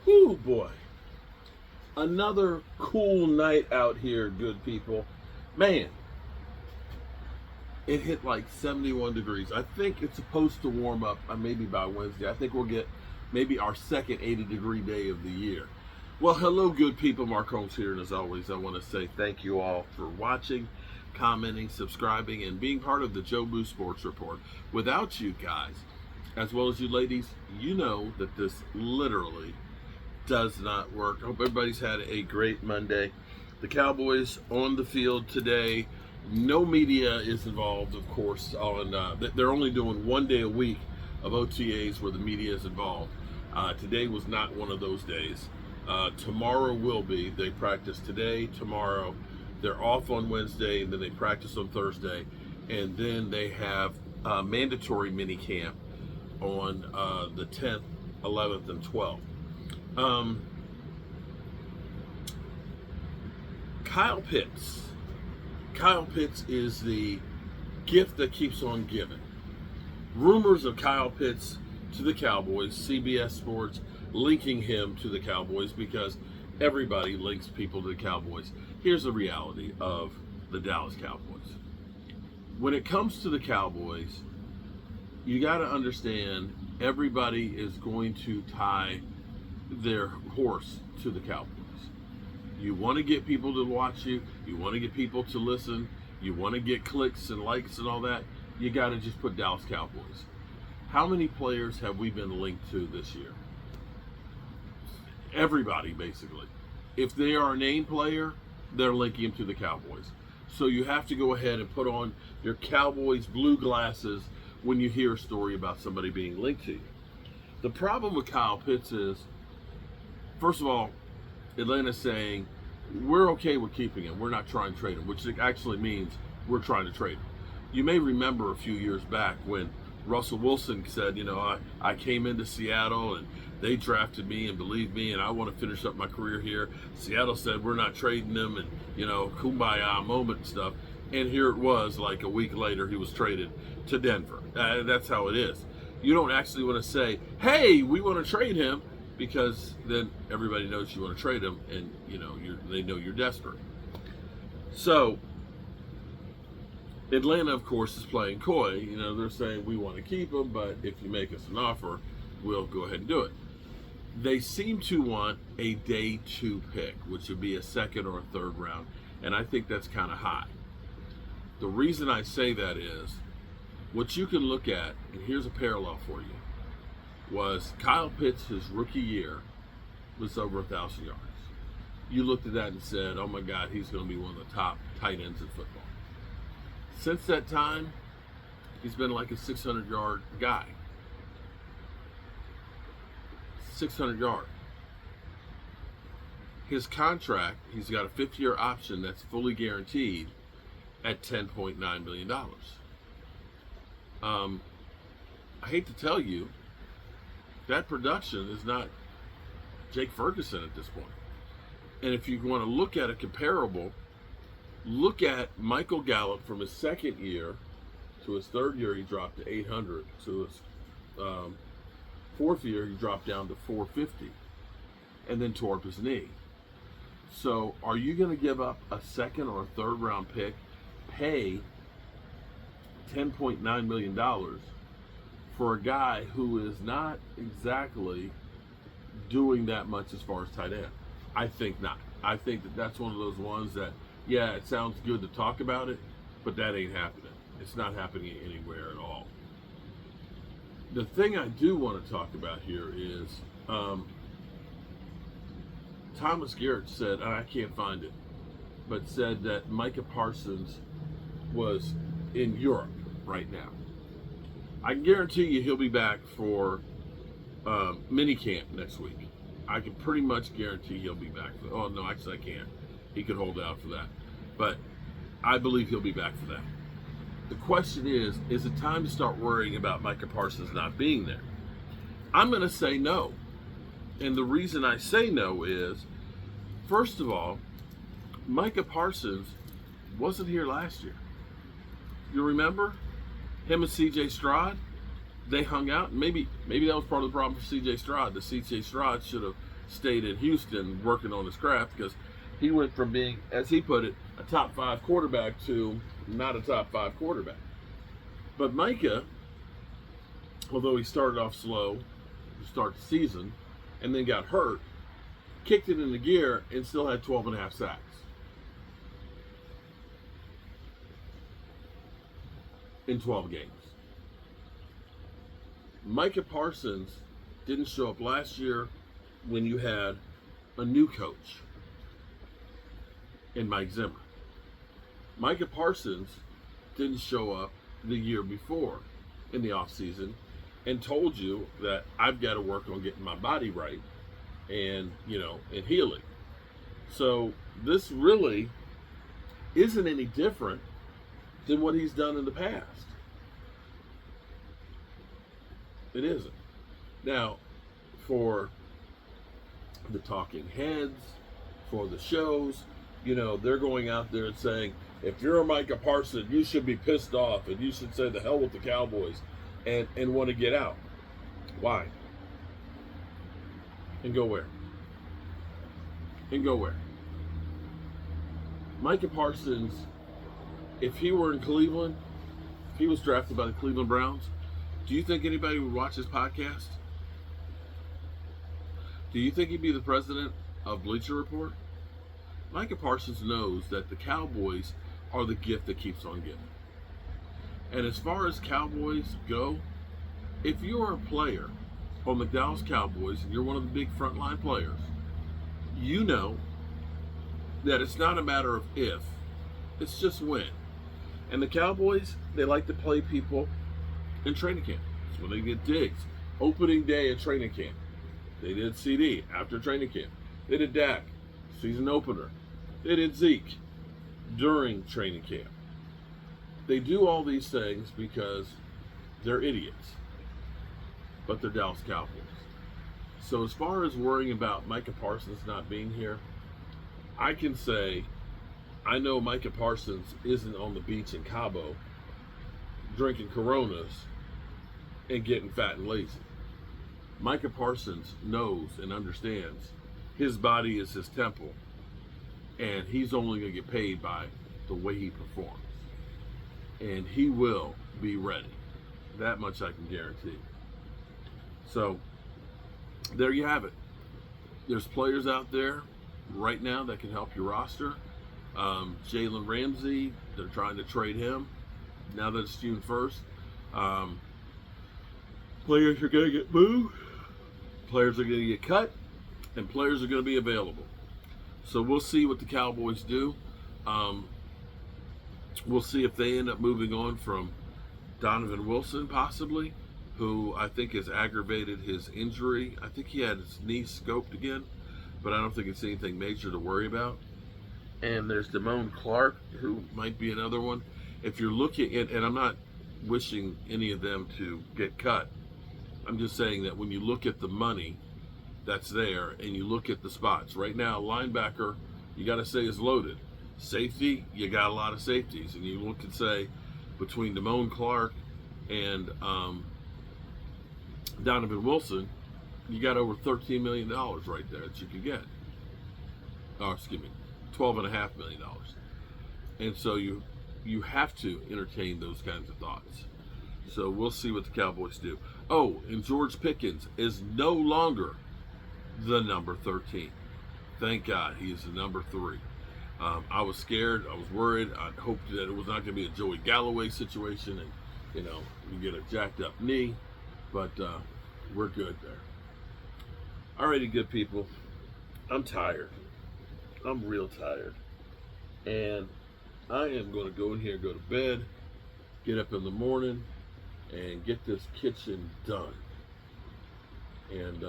Whoo, boy. Another cool night out here, good people. Man, it hit like 71 degrees. I think it's supposed to warm up maybe by Wednesday. I think we'll get maybe our second 80-degree day of the year. Well, hello, good people. Mark Holmes here, and as always, I want to say thank you all for watching, commenting, subscribing, and being part of the Joe Boo Sports Report. Without you guys, as well as you ladies, you know that this literally does not work. I hope everybody's had a great Monday. The Cowboys on the field today. No media is involved, of course. They're only doing 1 day a week of OTAs where the media is involved. Today was not one of those days. Tomorrow will be. They practice today, tomorrow. They're off on Wednesday, and then they practice on Thursday. And then they have mandatory mini camp on the 10th, 11th, and 12th. Kyle Pitts. Kyle Pitts is the gift that keeps on giving. Rumors of Kyle Pitts to the Cowboys, CBS Sports linking him to the Cowboys because everybody links people to the Cowboys. Here's the reality of the Dallas Cowboys. When it comes to the Cowboys, you got to understand everybody is going to tie their horse to the Cowboys. You want to get people to watch you. You want to get people to listen. You want to get clicks and likes and all that. You got to just put Dallas Cowboys. How many players have we been linked to this year? Everybody, basically. If they are a name player, they're linking them to the Cowboys. So you have to go ahead and put on your Cowboys blue glasses when you hear a story about somebody being linked to you. The problem with Kyle Pitts is, first of all, Atlanta's saying, we're okay with keeping him. We're not trying to trade him, which actually means we're trying to trade him. You may remember a few years back when Russell Wilson said, I came into Seattle and they drafted me and believed me and I want to finish up my career here. Seattle said, we're not trading him and, kumbaya moment and stuff. And here it was, like a week later, he was traded to Denver. That's how it is. You don't actually want to say, hey, we want to trade him, because then everybody knows you want to trade him, and they know you're desperate. So Atlanta, of course, is playing coy. They're saying we want to keep him, but if you make us an offer, we'll go ahead and do it. They seem to want a day 2 pick, which would be a second or a third round, and I think that's kind of high. The reason I say that is what you can look at, and here's a parallel for you, was Kyle Pitts, his rookie year, was over 1,000 yards. You looked at that and said, oh my God, he's going to be one of the top tight ends in football. Since that time, he's been like a 600-yard guy. 600 yards. His contract, he's got a 5-year option that's fully guaranteed at $10.9 million. I hate to tell you, that production is not Jake Ferguson at this point. And if you want to look at a comparable, look at Michael Gallup from his second year to his third year, he dropped to 800. To his fourth year, he dropped down to 450 and then tore up his knee. So are you going to give up a second or a third round pick, pay $10.9 million for a guy who is not exactly doing that much as far as tight end? I think not. I think that's one of those ones that, yeah, it sounds good to talk about it, but that ain't happening. It's not happening anywhere at all. The thing I do want to talk about here is Thomas Garrett said, and I can't find it, but said that Micah Parsons was in Europe right now. I can guarantee you he'll be back for mini camp next week. I can pretty much guarantee he'll be back. Oh, no, actually I can't. He could hold out for that. But I believe he'll be back for that. The question is it time to start worrying about Micah Parsons not being there? I'm going to say no. And the reason I say no is, first of all, Micah Parsons wasn't here last year. You remember? Him and C.J. Stroud, they hung out. Maybe that was part of the problem for C.J. Stroud. The C.J. Stroud should have stayed in Houston working on his craft, because he went from being, as he put it, a top 5 quarterback to not a top 5 quarterback. But Micah, although he started off slow to start the season and then got hurt, kicked it into gear and still had 12.5 sacks. In 12 games. Micah Parsons didn't show up last year when you had a new coach in Mike Zimmer. Micah Parsons didn't show up the year before in the offseason and told you that I've got to work on getting my body right and, and healing. So this really isn't any different than what he's done in the past. It isn't. Now, for the talking heads, for the shows, they're going out there and saying, if you're a Micah Parsons, you should be pissed off and you should say the hell with the Cowboys and want to get out. Why? And go where? Micah Parsons, if he were in Cleveland, if he was drafted by the Cleveland Browns, do you think anybody would watch his podcast? Do you think he'd be the president of Bleacher Report? Micah Parsons knows that the Cowboys are the gift that keeps on giving. And as far as Cowboys go, if you're a player on the Dallas Cowboys and you're one of the big frontline players, you know that it's not a matter of if, it's just when. And the Cowboys, they like to play people in training camp. That's when they get digs. Opening day of training camp. They did CD after training camp. They did Dak, season opener. They did Zeke during training camp. They do all these things because they're idiots. But they're Dallas Cowboys. So as far as worrying about Micah Parsons not being here, I can say I know Micah Parsons isn't on the beach in Cabo drinking Coronas and getting fat and lazy. Micah Parsons knows and understands his body is his temple, and he's only going to get paid by the way he performs. And he will be ready. That much I can guarantee. So, there you have it. There's players out there right now that can help your roster. Jalen Ramsey, they're trying to trade him now that it's June 1st. Players are going to get moved, players are going to get cut, and players are going to be available. So we'll see what the Cowboys do. We'll see if they end up moving on from Donovan Wilson, possibly, who I think has aggravated his injury. I think he had his knee scoped again, but I don't think it's anything major to worry about. And there's Damone Clark, who might be another one. If you're looking at, and I'm not wishing any of them to get cut, I'm just saying that when you look at the money that's there and you look at the spots, right now, linebacker, you got to say is loaded. Safety, you got a lot of safeties. And you look and say, between Damone Clark and Donovan Wilson, you got over $13 million right there that you could get. Oh, excuse me, $12.5 million. And so you have to entertain those kinds of thoughts. So we'll see what the Cowboys do. Oh, and George Pickens is no longer the number 13. Thank God he is the number 3. I was scared. I was worried. I hoped that it was not going to be a Joey Galloway situation and, you get a jacked up knee. But we're good there. Alrighty, good people. I'm tired. I'm real tired. And I am going to go in here and go to bed, get up in the morning, and get this kitchen done. And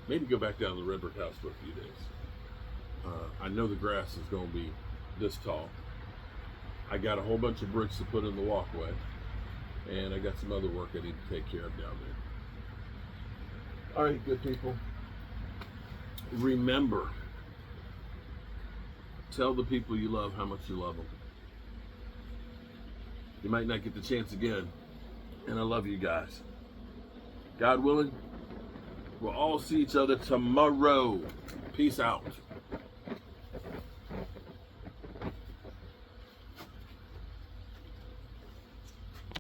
maybe go back down to the Redbird house for a few days. I know the grass is going to be this tall. I got a whole bunch of bricks to put in the walkway. And I got some other work I need to take care of down there. All right, good people. Remember, tell the people you love how much you love them. You might not get the chance again, and I love you guys. God willing, We'll all see each other tomorrow. Peace out.